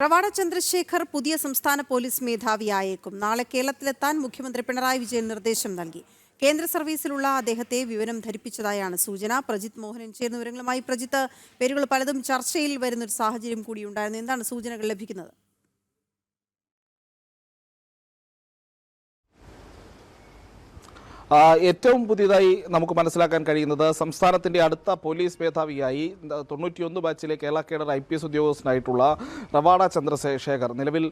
റവാഡ ചന്ദ്രശേഖർ പുതിയ സംസ്ഥാന പോലീസ് മേധാവിയായേക്കും. നാളെ കേരളത്തിലെത്താൻ മുഖ്യമന്ത്രി പിണറായി വിജയൻ നിർദ്ദേശം നൽകി. കേന്ദ്ര സർവീസിലുള്ള അദ്ദേഹത്തെ വിവരം ധരിപ്പിച്ചതായാണ് സൂചന. പ്രജിത്ത് മോഹനൻ ചേർന്ന വിവരങ്ങളുമായി. പ്രജിത്ത്, പേരുകൾ പലതും ചർച്ചയിൽ വരുന്നൊരു സാഹചര്യം കൂടിയുണ്ടായിരുന്നു. എന്താണ് സൂചനകൾ ലഭിക്കുന്നത്? ഏറ്റവും പുതിയതായി നമുക്ക് മനസ്സിലാക്കാൻ കഴിയുന്നത് സംസ്ഥാനത്തിന്റെ അടുത്ത പോലീസ് മേധാവിയായി 91 ബാച്ചിലെ കേരള കേഡർ IPS ഉദ്യോഗസ്ഥനായിട്ടുള്ള റവാഡ ചന്ദ്രശേഖർ, നിലവിൽ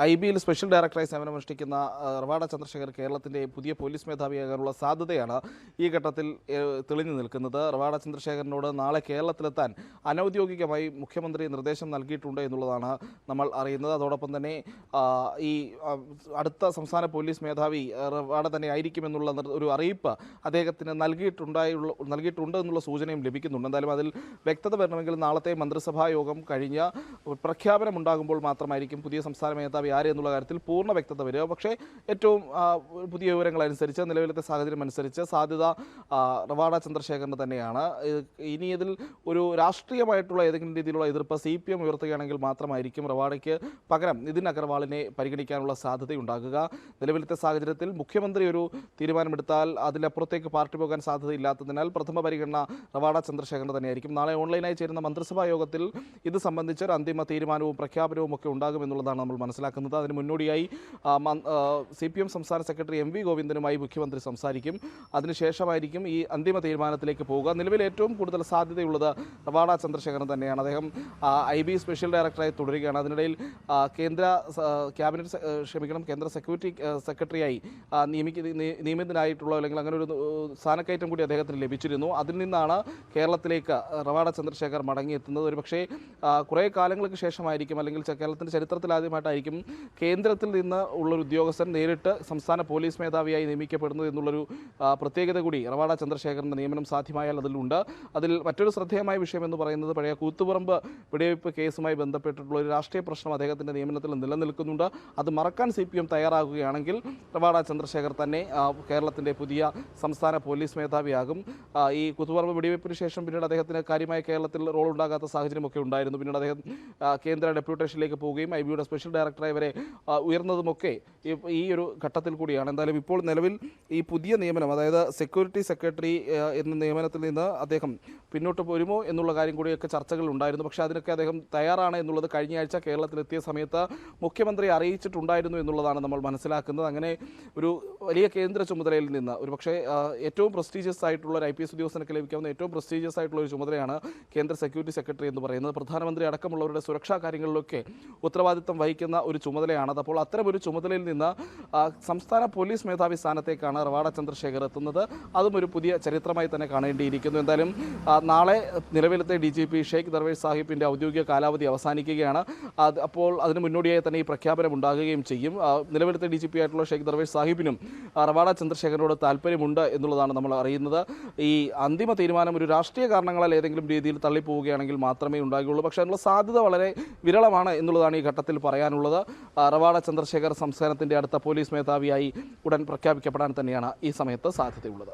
IB സ്പെഷ്യൽ ഡയറക്ടറായി സേവനമനുഷ്ഠിക്കുന്ന റവാഡ ചന്ദ്രശേഖർ കേരളത്തിന്റെ പുതിയ പോലീസ് മേധാവിയാകാനുള്ള സാധ്യതയാണ് ഈ ഘട്ടത്തിൽ തെളിഞ്ഞു നിൽക്കുന്നത്. റവാഡ ചന്ദ്രശേഖരനോട് നാളെ കേരളത്തിലെത്താൻ അനൌദ്യോഗികമായി മുഖ്യമന്ത്രി നിർദ്ദേശം നൽകിയിട്ടുണ്ട് എന്നുള്ളതാണ് നമ്മൾ അറിയുന്നത്. അതോടൊപ്പം തന്നെ ഈ അടുത്ത സംസ്ഥാന പോലീസ് മേധാവി റവാഡ തന്നെ ആയിരിക്കും എന്നുള്ള ഒരു അറിയിപ്പ് അദ്ദേഹത്തിന് നൽകിയിട്ടുണ്ട് എന്നുള്ള സൂചനയും ലഭിക്കുന്നുണ്ട്. എന്തായാലും അതിൽ വ്യക്തത വരണമെങ്കിൽ നാളത്തെ മന്ത്രിസഭാ യോഗം കഴിഞ്ഞ പ്രഖ്യാപനമുണ്ടാകുമ്പോൾ മാത്രമായിരിക്കും പുതിയ സംസ്ഥാന മേധാവി ആര് എന്നുള്ള കാര്യത്തിൽ പൂർണ്ണ വ്യക്തത വരിക. പക്ഷേ ഏറ്റവും പുതിയ വിവരങ്ങൾ അനുസരിച്ച്, നിലവിലത്തെ സാഹചര്യം അനുസരിച്ച് സാധ്യത റവാഡ ചന്ദ്രശേഖരന് തന്നെയാണ്. ഇനി ഇതിൽ ഒരു രാഷ്ട്രീയമായിട്ടുള്ള ഏതെങ്കിലും രീതിയിലുള്ള എതിർപ്പ് CPM ഉയർത്തുകയാണെങ്കിൽ മാത്രമായിരിക്കും റവാഡയ്ക്ക് പകരം നിതിൻ അഗർവാളിനെ പരിഗണിക്കാനുള്ള സാധ്യതയുണ്ടാകുക. നിലവിലത്തെ സാഹചര്യത്തിൽ മുഖ്യമന്ത്രി ഒരു തീരുമാനമെടുത്താൽ അതിലപ്പുറത്തേക്ക് പാർട്ടി പോകാൻ സാധ്യതയില്ലാത്തതിനാൽ പ്രഥമ പരിഗണന റവാഡ ചന്ദ്രശേഖരന് തന്നെയായിരിക്കും. നാളെ ഓൺലൈനായി ചേരുന്ന മന്ത്രിസഭാ യോഗത്തിൽ ഇത് സംബന്ധിച്ച് ഒരു അന്തിമ തീരുമാനവും പ്രഖ്യാപനവും ഒക്കെ ഉണ്ടാകുമെന്നുള്ളതാണ് നമ്മൾ മനസ്സിലാക്കുന്നത്. അതിന് മുന്നോടിയായി CPM സംസ്ഥാന സെക്രട്ടറി MV ഗോവിന്ദനുമായി മുഖ്യമന്ത്രി സംസാരിക്കും. അതിനുശേഷമായിരിക്കും ഈ അന്തിമ തീരുമാനത്തിലേക്ക് പോവുക. നിലവിൽ ഏറ്റവും കൂടുതൽ സാധ്യതയുള്ളത് റവാഡ ചന്ദ്രശേഖരൻ തന്നെയാണ്. അദ്ദേഹം IB സ്പെഷ്യൽ ഡയറക്ടറായി തുടരുകയാണ്. അതിനിടയിൽ കേന്ദ്ര സെക്യൂരിറ്റി സെക്രട്ടറിയായി നിയമിതനായിട്ടുള്ള അല്ലെങ്കിൽ അങ്ങനെ ഒരു സ്ഥാനക്കയറ്റം കൂടി അദ്ദേഹത്തിന് ലഭിച്ചിരുന്നു. അതിൽ നിന്നാണ് കേരളത്തിലേക്ക് റവാഡ ചന്ദ്രശേഖർ മടങ്ങിയെത്തുന്നത്. ഒരുപക്ഷേ കുറേ കാലങ്ങൾക്ക് ശേഷമായിരിക്കും, അല്ലെങ്കിൽ കേരളത്തിൻ്റെ ചരിത്രത്തിൽ ആദ്യമായിട്ടായിരിക്കും കേന്ദ്രത്തിൽ നിന്ന് ഉള്ളൊരു ഉദ്യോഗസ്ഥൻ നേരിട്ട് സംസ്ഥാന പോലീസ് മേധാവിയായി നിയമിക്കപ്പെടുന്നത് എന്നുള്ളൊരു പ്രത്യേകത കൂടി റവാഡ ചന്ദ്രശേഖരൻ്റെ നിയമനം സാധ്യമായാൽ അതിലുണ്ട്. അതിൽ മറ്റൊരു ശ്രദ്ധേയമായ വിഷയം എന്ന് പറയുന്നത് പഴയ കൂത്തുപറമ്പ് വെടിവയ്പ് കേസുമായി ബന്ധപ്പെട്ടിട്ടുള്ള ഒരു രാഷ്ട്രീയ പ്രശ്നം അദ്ദേഹത്തിൻ്റെ നിയമനത്തിൽ നിലനിൽക്കുന്നുണ്ട്. അത് മറക്കാൻ CPM തയ്യാറാകുകയാണെങ്കിൽ റവാഡ ചന്ദ്രശേഖർ തന്നെ കേരളത്തിൻ്റെ പുതിയ സംസ്ഥാന പോലീസ് മേധാവിയാകും. ഈ കൂത്തുപറമ്പ് വെടിവയ്പ്പിന് ശേഷം പിന്നീട് അദ്ദേഹത്തിന് കാര്യമായ കേരളത്തിൽ റോൾ ഉണ്ടാകാത്ത സാഹചര്യമൊക്കെ ഉണ്ടായിരുന്നു. പിന്നീട് അദ്ദേഹം കേന്ദ്ര ഡെപ്യൂട്ടേഷനിലേക്ക് പോവുകയും IBയുടെ സ്പെഷ്യൽ ഡയറക്ടറായി വരെ ഉയർന്നതുമൊക്കെ ഈ ഒരു ഘട്ടത്തിൽ കൂടിയാണ്. എന്തായാലും ഇപ്പോൾ നിലവിൽ ഈ പുതിയ നിയമനം, അതായത് സെക്യൂരിറ്റി സെക്രട്ടറി എന്ന നിയമനത്തിൽ നിന്ന് അദ്ദേഹം പിന്നോട്ട് പോരുമോ എന്നുള്ള കാര്യം കൂടിയൊക്കെ ചർച്ചകൾ ഉണ്ടായിരുന്നു. പക്ഷേ അതിനൊക്കെ അദ്ദേഹം തയ്യാറാണ് എന്നുള്ളത് കഴിഞ്ഞയാഴ്ച കേരളത്തിലെത്തിയ സമയത്ത് മുഖ്യമന്ത്രി അറിയിച്ചിട്ടുണ്ടായിരുന്നു എന്നുള്ളതാണ് നമ്മൾ മനസ്സിലാക്കുന്നത്. അങ്ങനെ ഒരു വലിയ കേന്ദ്ര ചുമതലയിൽ നിന്ന് ഒരുപക്ഷെ ഏറ്റവും പ്രസ്റ്റീജിയസ് ആയിട്ടുള്ള ഒരു IPS ഉദ്യോഗസ്ഥനൊക്കെ ലഭിക്കാവുന്ന ഏറ്റവും പ്രസ്റ്റീജിയസ് ആയിട്ടുള്ള ഒരു ചുമതലയാണ് കേന്ദ്ര സെക്യൂരിറ്റി സെക്രട്ടറി എന്ന് പറയുന്നത്. പ്രധാനമന്ത്രി അടക്കമുള്ളവരുടെ സുരക്ഷാ കാര്യങ്ങളിലൊക്കെ ഉത്തരവാദിത്തം വഹിക്കുന്ന ഒരു ചുമതലയാണത്. അപ്പോൾ അത്തരം ഒരു ചുമതലയിൽ നിന്ന് സംസ്ഥാന പോലീസ് മേധാവി സ്ഥാനത്തേക്കാണ് റവാഡ ചന്ദ്രശേഖർ എത്തുന്നത്. അതും ഒരു പുതിയ ചരിത്രമായി തന്നെ കാണേണ്ടിയിരിക്കുന്നു. എന്തായാലും നാളെ നിലവിലത്തെ DGP ഷെയ്ഖ് ദർവേഷ് സാഹിബിൻ്റെ ഔദ്യോഗിക കാലാവധി അവസാനിക്കുകയാണ്. അപ്പോൾ അതിന് മുന്നോടിയായി തന്നെ ഈ പ്രഖ്യാപനം ഉണ്ടാകുകയും ചെയ്യും. നിലവിലത്തെ DGP ആയിട്ടുള്ള ഷെയ്ഖ് ദർവേഷ് സാഹിബിനും റവാഡ ചന്ദ്രശേഖരനോട് താല്പര്യമുണ്ട് എന്നുള്ളതാണ് നമ്മൾ അറിയുന്നത്. ഈ അന്തിമ തീരുമാനം ഒരു രാഷ്ട്രീയ കാരണങ്ങളാൽ ഏതെങ്കിലും രീതിയിൽ തള്ളിപ്പോവുകയാണെങ്കിൽ മാത്രമേ ഉണ്ടാകുകയുള്ളൂ. പക്ഷേ അതിനുള്ള സാധ്യത വളരെ വിരളമാണ് എന്നുള്ളതാണ് ഈ ഘട്ടത്തിൽ പറയാനുള്ളത്. റവാഡ ചന്ദ്രശേഖർ സംസ്ഥാനത്തിൻ്റെ അടുത്ത പോലീസ് മേധാവിയായി ഉടൻ പ്രഖ്യാപിക്കപ്പെടാൻ തന്നെയാണ് ഈ സമയത്ത് സാധ്യതയുള്ളത്.